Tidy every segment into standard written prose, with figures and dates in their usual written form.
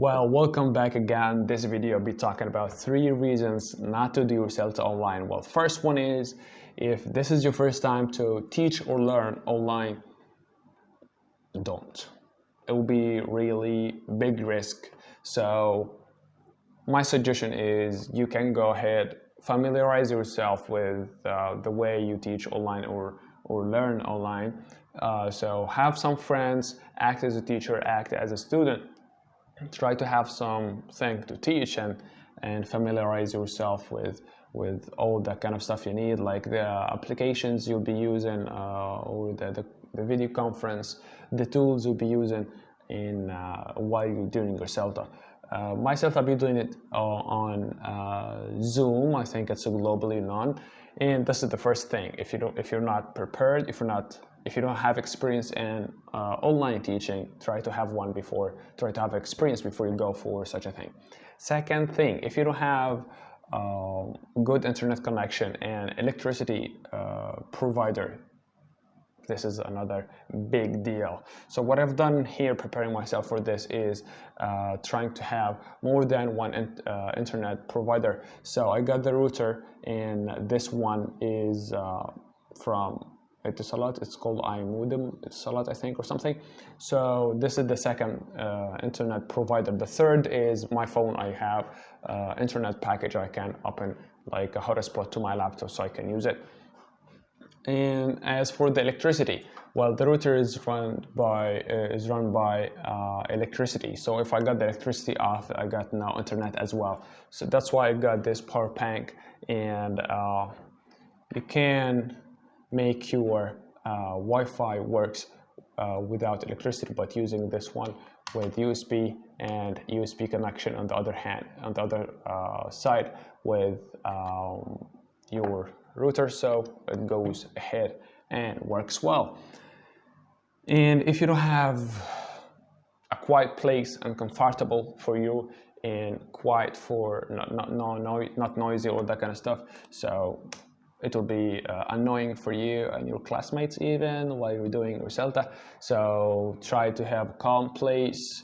Well, welcome back again. This video I'll be talking about 3 reasons not to do CELTA online. Well, first one is if this is your first time to teach or learn online, don't. It will be really big risk. So my suggestion is you can go ahead, familiarize yourself with the way you teach online or learn online. So have some friends, act as a teacher, act as a student. Try to have something to teach and familiarize yourself with all that kind of stuff you need, like the applications you'll be using or the video conference, the tools you'll be using in while you're doing your CELTA. Myself, I'll be doing it on Zoom. I think it's globally known, and this is the first thing. If you're not prepared, if you don't have experience in online teaching, try to have experience before you go for such a thing. Second thing, if you don't have good internet connection and electricity provider, this is another big deal. So what I've done here preparing myself for this is trying to have more than one internet provider. So I got the router, and this one is from Etisalat. It's called Etisalat, I think, or something. So this is the second internet provider. The third is my phone. I have internet package. I can open like a hotspot to my laptop so I can use it. And as for the electricity, well, the router is run by electricity. So if I got the electricity off, I got no internet as well. So that's why I got this power bank, and you can make your Wi-Fi works without electricity, but using this one with USB and USB connection on the other side with your router, so it goes ahead and works well. And if you don't have a quiet place and comfortable for you and quiet for not noisy or that kind of stuff, so it will be annoying for you and your classmates even while you're doing your CELTA. So try to have a calm place,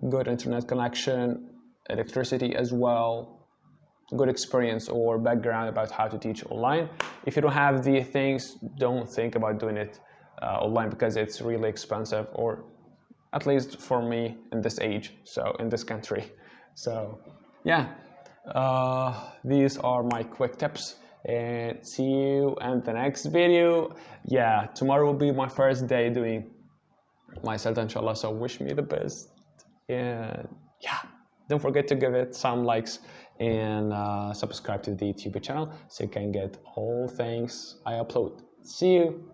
good internet connection, electricity as well, good experience or background about how to teach online. If you don't have these things, don't think about doing it online, because it's really expensive, or at least for me in this age, so in this country. So yeah, these are my quick tips, and see you in the next video. Yeah, tomorrow will be my first day doing my CELTA, inshallah, so wish me the best. And yeah, don't forget to give it some likes and subscribe to the YouTube channel so you can get all things I upload. See you.